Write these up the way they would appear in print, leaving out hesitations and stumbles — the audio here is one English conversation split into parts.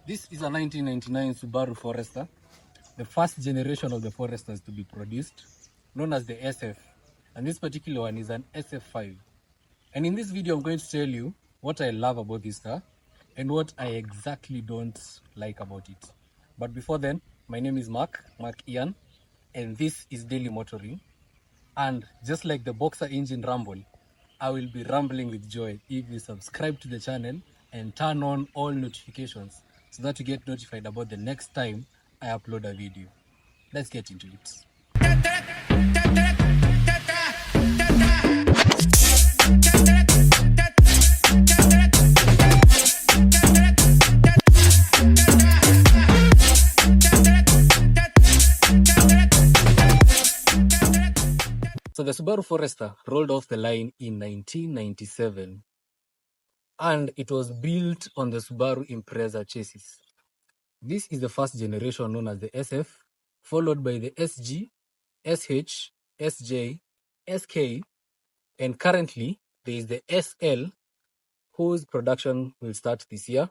This is a 1999 Subaru Forester, the first generation of the Foresters to be produced, known as the SF. And this particular one is an SF5. And in this video, I'm going to tell you what I love about this car and what I exactly don't like about it. But before then, my name is Mark Ian, and this is Daily Motoring. And just like the Boxer engine rumble, I will be rambling with joy if you subscribe to the channel and turn on all notifications so that you get notified about the next time I upload a video. Let's get into it. So the Subaru Forester rolled off the line in 1997, and it was built on the Subaru Impreza chassis. This is the first generation known as the SF, followed by the SG, SH, SJ, SK, and currently there is the SL, whose production will start this year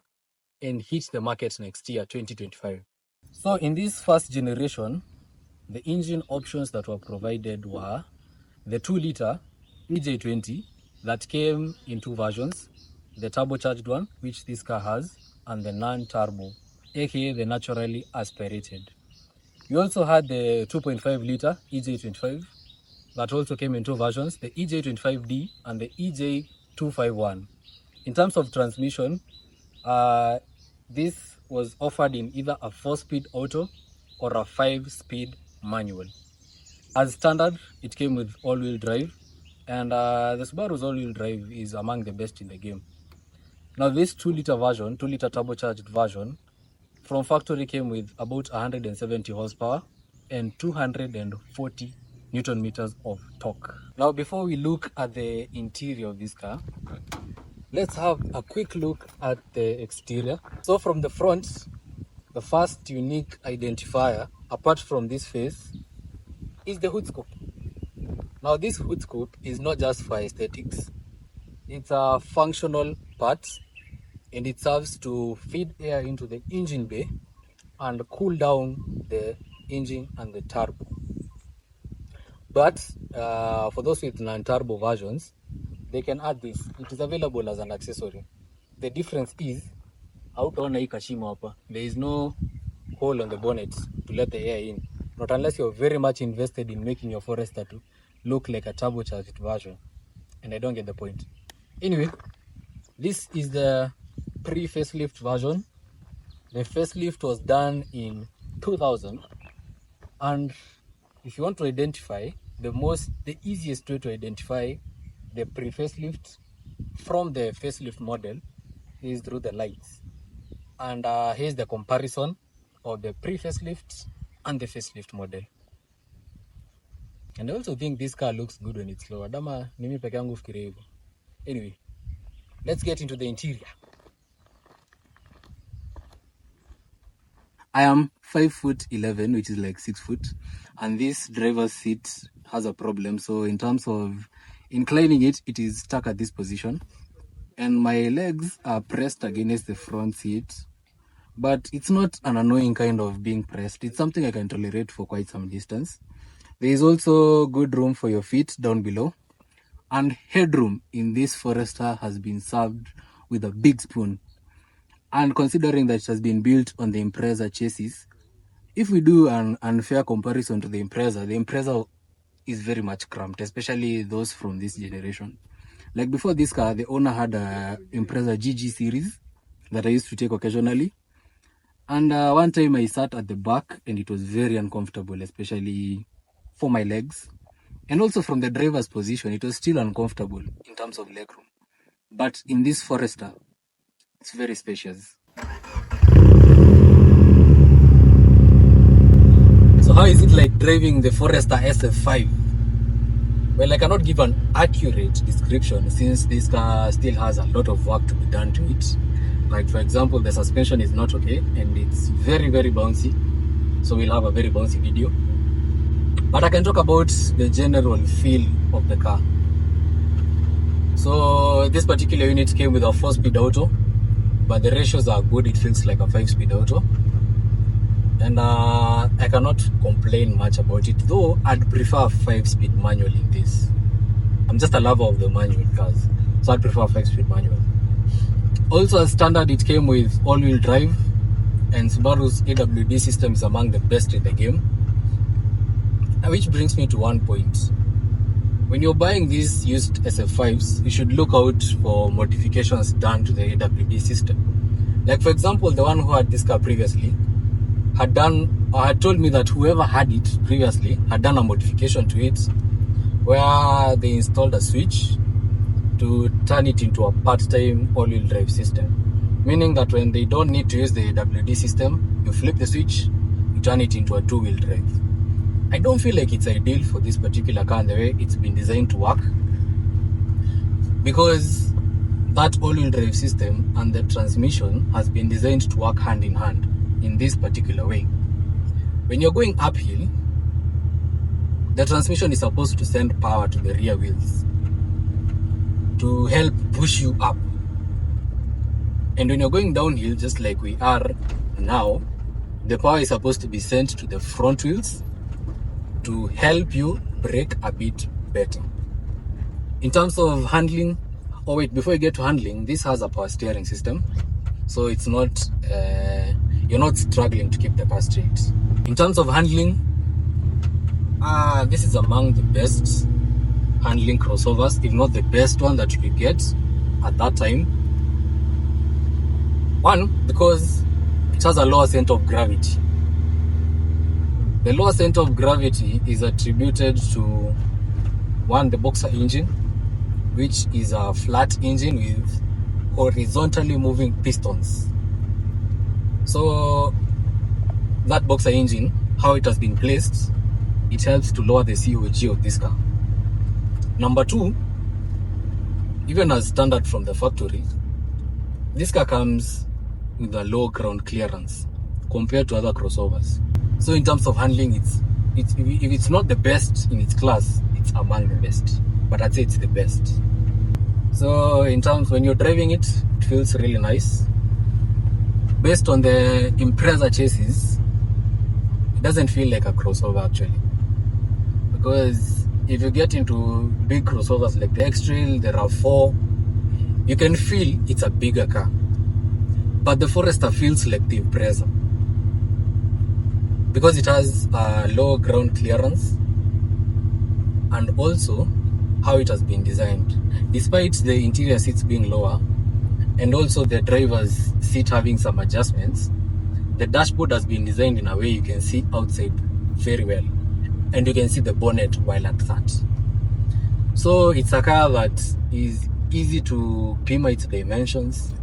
and hit the market next year, 2025. So in this first generation, the engine options that were provided were the 2-liter EJ20 that came in two versions, the turbocharged one, which this car has, and the non-turbo, aka the naturally aspirated. You also had the 2.5-liter EJ25 that also came in two versions, the EJ25D and the EJ251. In terms of transmission, this was offered in either a 4-speed auto or a 5-speed manual. As standard, it came with all-wheel drive, and the Subaru's all-wheel drive is among the best in the game. Now this 2-liter version, 2-liter turbocharged version, from factory came with about 170 horsepower and 240 Newton meters of torque. Now before we look at the interior of this car, let's have a quick look at the exterior. So from the front, the first unique identifier, apart from this face, is the hood scoop. Now this hood scoop is not just for aesthetics. It's a functional part, and it serves to feed air into the engine bay and cool down the engine and the turbo. But for those with non-turbo versions, they can add this. It is available as an accessory. The difference is, there is no hole on the bonnet to let the air in. Not unless you're very much invested in making your Forester to look like a turbocharged version. And I don't get the point. Anyway, this is the pre-facelift version. The facelift was done in 2000. And if you want to identify, the easiest way to identify the pre-facelift from the facelift model is through the lights. And here's the comparison of the pre-facelift and the facelift model. And I also think this car looks good when it's lower. Anyway, let's get into the interior. I am 5'11", which is like 6 foot, and this driver's seat has a problem. So in terms of inclining it, it is stuck at this position, and my legs are pressed against the front seat. But it's not an annoying kind of being pressed. It's something I can tolerate for quite some distance. There is also good room for your feet down below. And headroom in this Forester has been served with a big spoon. And considering that it has been built on the Impreza chassis, if we do an unfair comparison to the Impreza is very much cramped, especially those from this generation. Like before this car, the owner had a Impreza GG series that I used to take occasionally. And one time I sat at the back and it was very uncomfortable, especially for my legs. And also from the driver's position, it was still uncomfortable in terms of legroom. But in this Forester, it's very spacious. So how is it like driving the Forester SF5? Well, I cannot give an accurate description since this car still has a lot of work to be done to it. Like for example, the suspension is not okay and it's very, very bouncy. So we'll have a very bouncy video. But I can talk about the general feel of the car. So this particular unit came with a 4-speed auto. but the ratios are good. It feels like a 5-speed auto, and I cannot complain much about it, though I'd prefer a 5-speed manual in this. I'm just a lover of the manual cars, so I'd prefer a 5-speed manual. Also, as standard, it came with all-wheel drive, and Subaru's AWD system is among the best in the game. Which brings me to one point. When you're buying these used SF5s, you should look out for modifications done to the AWD system. Like, for example, the one who had this car previously had told me that whoever had it previously had done a modification to it where they installed a switch to turn it into a part-time all-wheel drive system. Meaning that when they don't need to use the AWD system, you flip the switch, you turn it into a two-wheel drive. I don't feel like it's ideal for this particular car and the way it's been designed to work, because that all-wheel drive system and the transmission has been designed to work hand in hand in this particular way. When you're going uphill, the transmission is supposed to send power to the rear wheels to help push you up. And when you're going downhill, just like we are now, the power is supposed to be sent to the front wheels to help you brake a bit better. In terms of handling, before you get to handling, this has a power steering system, so it's not you're not struggling to keep the car straight. In terms of handling, this is among the best handling crossovers, if not the best one that you could get at that time. One, because it has a lower center of gravity. The lower center of gravity is attributed to, one, the boxer engine, which is a flat engine with horizontally moving pistons. So that boxer engine, how it has been placed, it helps to lower the COG of this car. Number two, even as standard from the factory, this car comes with a low ground clearance compared to other crossovers. So in terms of handling, if it's not the best in its class, it's among the best. But I'd say it's the best. So in terms, when you're driving it, it feels really nice. Based on the Impreza chassis, it doesn't feel like a crossover actually. Because if you get into big crossovers like the X-Trail, the RAV4, you can feel it's a bigger car. But the Forester feels like the Impreza, because it has a low ground clearance, and also how it has been designed. Despite the interior seats being lower, and also the driver's seat having some adjustments, the dashboard has been designed in a way you can see outside very well, and you can see the bonnet while at that. So it's a car that is easy to pin its dimensions,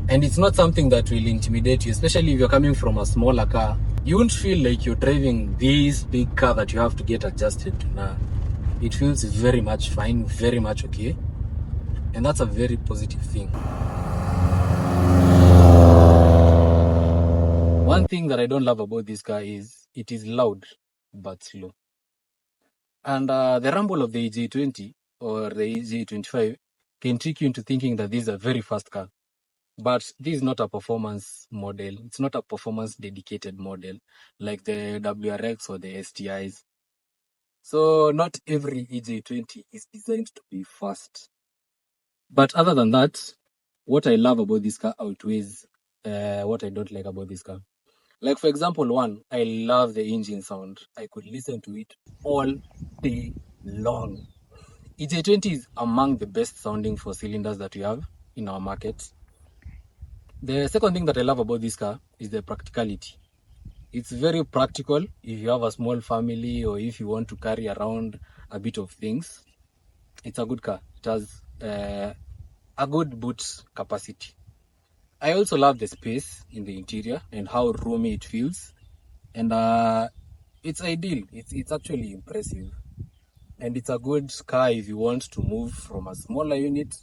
and it's not something that will intimidate you, especially if you're coming from a smaller car. You won't feel like you're driving this big car that you have to get adjusted to now. It feels very much fine, very much okay, and that's a very positive thing. One thing that I don't love about this car is it is loud but slow. And the rumble of the EJ20 or the EJ25 can trick you into thinking that this is a very fast car. But this is not a performance model. It's not a performance dedicated model like the WRX or the STIs. So not every EJ20 is designed to be fast. But other than that, what I love about this car outweighs what I don't like about this car. Like, for example, one, I love the engine sound. I could listen to it all day long. EJ20 is among the best sounding 4-cylinders that we have in our market. The second thing that I love about this car is the practicality. It's very practical if you have a small family or if you want to carry around a bit of things. It's a good car. It has a good boot capacity. I also love the space in the interior and how roomy it feels. And it's ideal. It's actually impressive. And it's a good car if you want to move from a smaller unit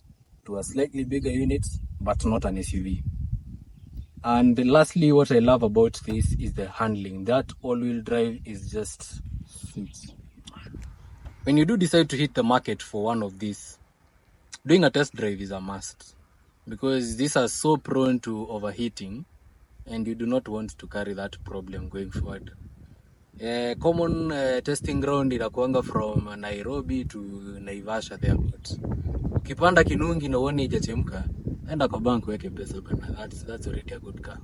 to a slightly bigger unit, but not an SUV. And lastly, what I love about this is the handling. That all-wheel drive is just sweet. When you do decide to hit the market for one of these, doing a test drive is a must. because these are so prone to overheating and you do not want to carry that problem going forward. Common testing ground inakuanga from Nairobi to Naivasha the airport. Ukipanda Kinungi na uone ijachemka, enda kwa bank weke pesa bana. That's already a good car.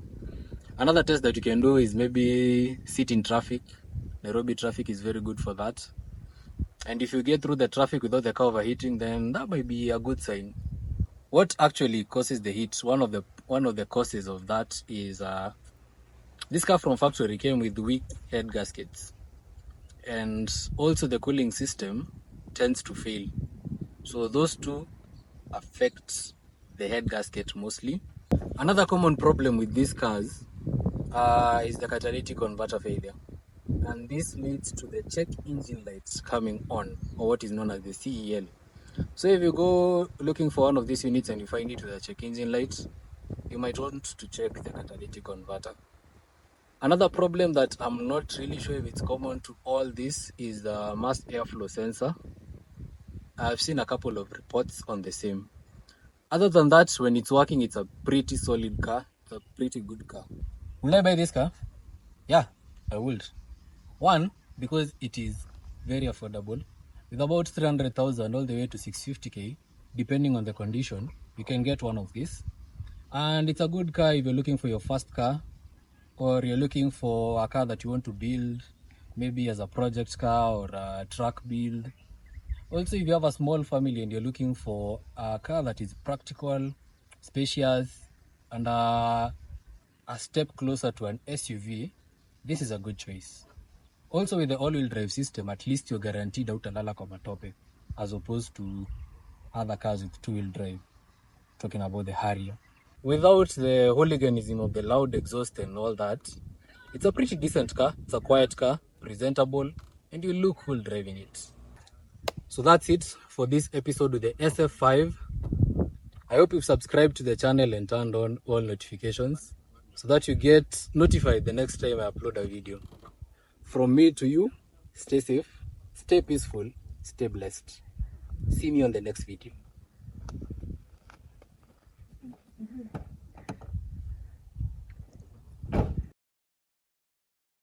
Another test that you can do is maybe sit in traffic. Nairobi traffic is very good for that. And if you get through the traffic without the car overheating, then that might be a good sign. What actually causes the heat? One of the causes of that is this car from factory came with weak head gaskets, and also the cooling system tends to fail. So those two affect the head gasket mostly. Another common problem with these cars is the catalytic converter failure, and this leads to the check engine lights coming on, or what is known as the CEL. So if you go looking for one of these units and you find it with a check engine light, you might want to check the catalytic converter. Another problem that I'm not really sure if it's common to all this is the mass airflow sensor. I've seen a couple of reports on the same. Other than that, when it's working, it's a pretty solid car. It's a pretty good car. Will I buy this car? Yeah, I would. One, because it is very affordable. With about 300,000 all the way to 650k, depending on the condition, you can get one of these. And it's a good car if you're looking for your first car, or you're looking for a car that you want to build, maybe as a project car or a truck build. Also, if you have a small family and you're looking for a car that is practical, spacious, and a step closer to an SUV, this is a good choice. Also, with the all-wheel drive system, at least you're guaranteed hautalala kwa matope, as opposed to other cars with two-wheel drive, talking about the Harrier. Without the hooliganism of the loud exhaust and all that, it's a pretty decent car. It's a quiet car, presentable, and you look cool driving it. So that's it for this episode with the SF5. I hope you've subscribed to the channel and turned on all notifications so that you get notified the next time I upload a video. From me to you, stay safe, stay peaceful, stay blessed. See me on the next video.